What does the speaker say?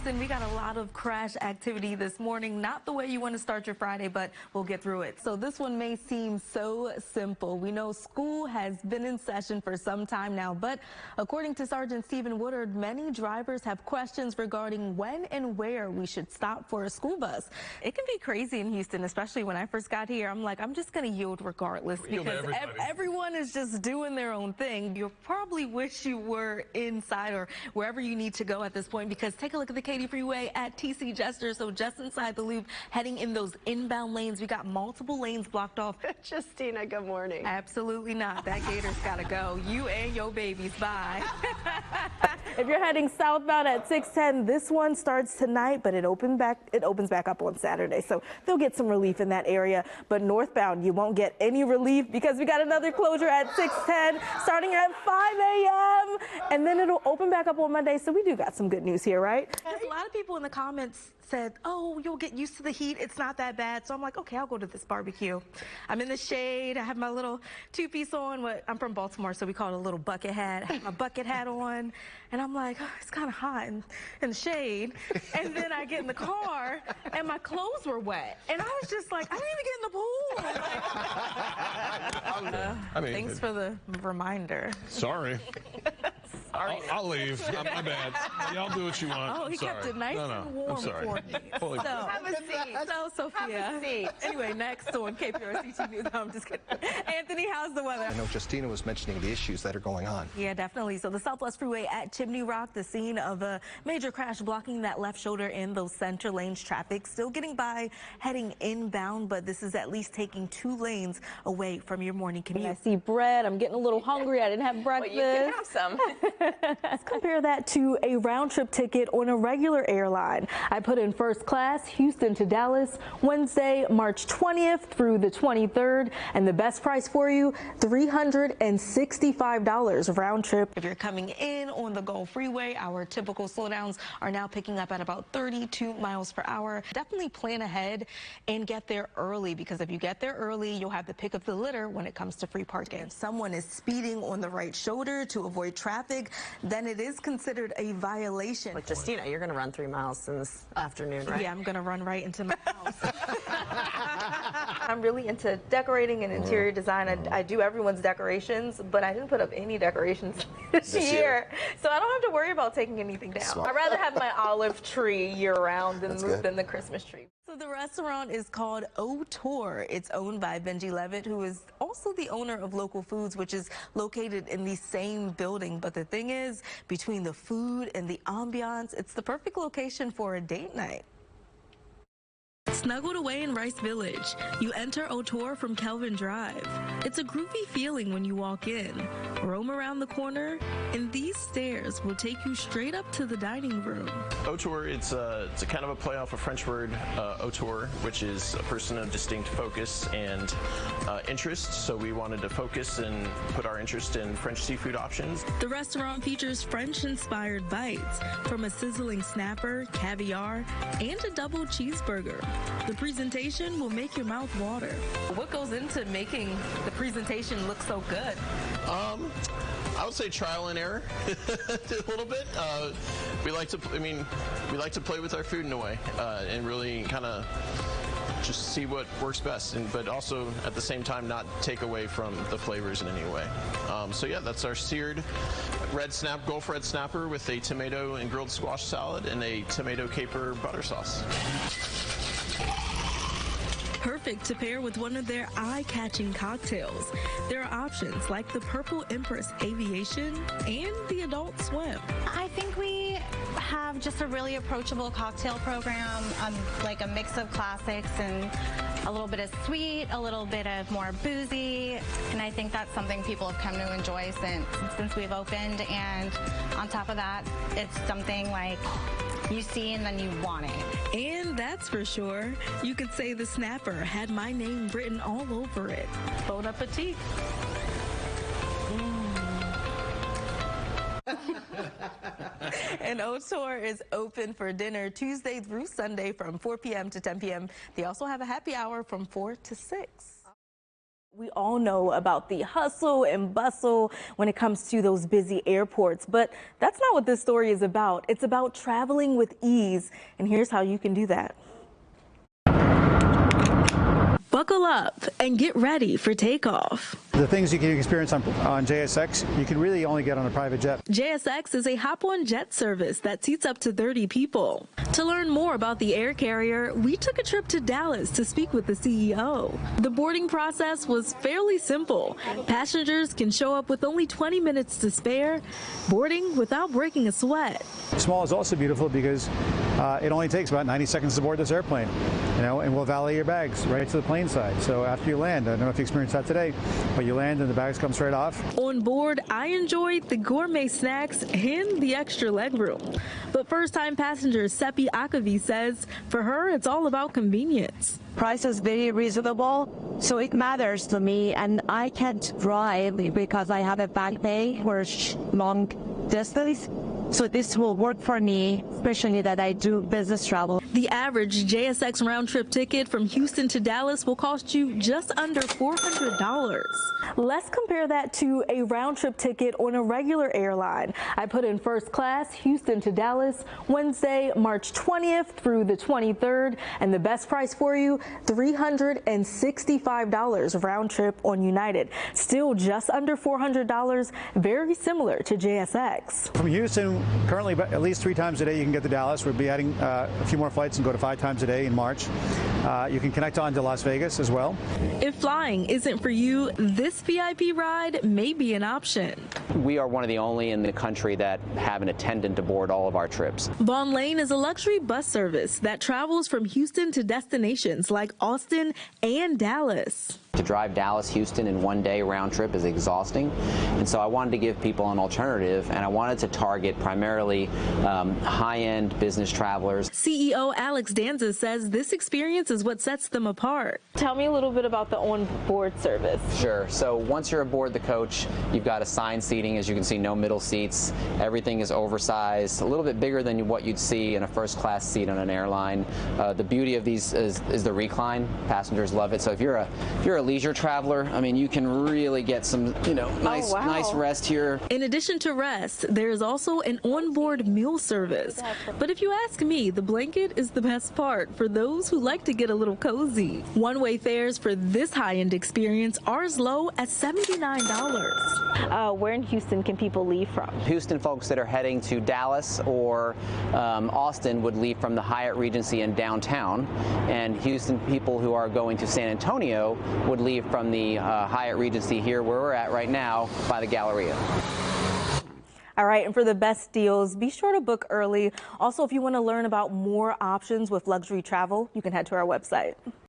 And we got a lot of crash activity this morning. Not the way you want to start your Friday, but we'll get through it. So this one may seem so simple. We know school has been in session for some time now, but according to Sergeant Stephen Woodard, many drivers have questions regarding when and where we should stop for a school bus. It can be crazy in Houston, especially when I first got here. I'm like, I'm just going to yield regardless because everyone is just doing their own thing. You'll probably wish you were inside or wherever you need to go at this point, because take a look at the Katy Freeway at TC Jester. So just inside the loop, heading in those inbound lanes, we got multiple lanes blocked off. Justina, good morning. Absolutely not. That gator's got to go. You and your babies. Bye. If you're heading southbound at 610, this one starts tonight, but it opens back up on Saturday. So they'll get some relief in that area. But northbound, you won't get any relief because we got another closure at 610 starting at 5 a.m. and then it'll open back up on Monday. So we do got some good news here, right? A lot of people in the comments said, oh, you'll get used to the heat. It's not that bad. So I'm like, okay, I'll go to this barbecue. I'm in the shade. I have my little two-piece on. I'm from Baltimore, so we call it a little bucket hat. I have my bucket hat on, and I'm like, oh, it's kind of hot in the shade. And then I get in the car, and my clothes were wet. And I was just like, I didn't even get in the pool. Thanks for the reminder. Sorry. I'll leave. My bad. Y'all do what you want. Oh, he kept it nice and warm for me. So, have a seat. So, Sophia. Have a seat. Anyway, next on KPRC News. No, I'm just kidding. Anthony, how's the weather? I know Justina was mentioning the issues that are going on. Yeah, definitely. So the Southwest Freeway at Chimney Rock, the scene of a major crash blocking that left shoulder in those center lanes. Traffic still getting by heading inbound, but this is at least taking 2 lanes away from your morning commute. I see bread. I'm getting a little hungry. I didn't have breakfast. Well, you can have some. Let's compare that to a round-trip ticket on a regular airline. I put in first class, Houston to Dallas, Wednesday, March 20th through the 23rd, and the best price for you, $365 round trip. If you're coming in on the Gulf Freeway, our typical slowdowns are now picking up at about 32 miles per hour. Definitely plan ahead and get there early, because if you get there early, you'll have the pick of the litter when it comes to free parking. If someone is speeding on the right shoulder to avoid traffic, then it is considered a violation. Like Justina, you're going to run 3 miles this afternoon, right? Yeah, I'm going to run right into my house. I'm really into decorating and interior design. I do everyone's decorations, but I didn't put up any decorations this year. So I don't have to worry about taking anything down. I'd rather have my olive tree year-round than the Christmas tree. So the restaurant is called Oour. It's owned by Benji Levitt, who is also the owner of Local Foods, which is located in the same building. But the thing is, between the food and the ambiance, it's the perfect location for a date night. Snuggled away in Rice Village, you enter Oour from Kelvin Drive. It's a groovy feeling when you walk in. Roam around the corner, and these stairs will take you straight up to the dining room. Oour, it's a kind of a play off a French word, auteur, which is a person of distinct focus and interest. So we wanted to focus and put our interest in French seafood options. The restaurant features French-inspired bites, from a sizzling snapper, caviar, and a double cheeseburger. The presentation will make your mouth water. What goes into making the presentation look so good? I would say trial and error a little bit. We like to play with our food in a way and really kind of just see what works best, but also at the same time not take away from the flavors in any way. So yeah, that's our seared Gulf red snapper with a tomato and grilled squash salad and a tomato caper butter sauce. Perfect to pair with one of their eye-catching cocktails. There are options like the Purple Empress Aviation and the Adult Swim. I think we have just a really approachable cocktail program, like a mix of classics and a little bit of sweet, a little bit of more boozy, and I think that's something people have come to enjoy since we've opened. And on top of that, it's something like you see and then you want it. And that's for sure. You could say the snapper had my name written all over it. Bon appetit. And Oour is open for dinner Tuesday through Sunday from 4 p.m. to 10 p.m. They also have a happy hour from 4 to 6. We all know about the hustle and bustle when it comes to those busy airports, but that's not what this story is about. It's about traveling with ease, and here's how you can do that. Buckle up and get ready for takeoff. The things you can experience on JSX, you can really only get on a private jet. JSX is a hop-on jet service that seats up to 30 people. To learn more about the air carrier, we took a trip to Dallas to speak with the CEO. The boarding process was fairly simple. Passengers can show up with only 20 minutes to spare, boarding without breaking a sweat. Small is also beautiful because it only takes about 90 seconds to board this airplane, and we'll valet your bags right to the plane side. So after you land, I don't know if you experienced that today, but you land and the bags come straight off. On board, I enjoyed the gourmet snacks and the extra legroom. But first-time passenger Seppi Akavi says for her, it's all about convenience. Price is very reasonable, so it matters to me, and I can't drive because I have a back pain for long distance. So this will work for me, especially that I do business travel. The average JSX round-trip ticket from Houston to Dallas will cost you just under $400. Let's compare that to a round-trip ticket on a regular airline. I put in first class, Houston to Dallas, Wednesday, March 20th through the 23rd, and the best price for you, $365 round-trip on United. Still just under $400, very similar to JSX. From Houston, currently at least 3 times a day you can get to Dallas. We'll be adding a few more flights and go to 5 times a day in March. You can connect on to Las Vegas as well. If flying isn't for you, this VIP ride may be an option. We are one of the only in the country that have an attendant aboard all of our trips. Vonlane is a luxury bus service that travels from Houston to destinations like Austin and Dallas. To drive Dallas-Houston in one day round trip is exhausting, and so I wanted to give people an alternative, and I wanted to target primarily high-end business travelers. CEO Alex Danza says this experience is what sets them apart. Tell me a little bit about the on-board service. Sure. So once you're aboard the coach, you've got assigned seating. As you can see, no middle seats. Everything is oversized, a little bit bigger than what you'd see in a first-class seat on an airline. The beauty of these is the recline. Passengers love it. So if you're a leisure traveler, I mean, you can really get some, nice rest here. In addition to rest, there is also an onboard meal service. But if you ask me, the blanket is the best part for those who like to get a little cozy. One-way fares for this high-end experience are as low as $79. Where in Houston can people leave from? Houston folks that are heading to Dallas or Austin would leave from the Hyatt Regency in downtown, and Houston people who are going to San Antonio would leave from the Hyatt Regency here where we're at right now by the Galleria. All right, and for the best deals, be sure to book early. Also, if you want to learn about more options with luxury travel, you can head to our website.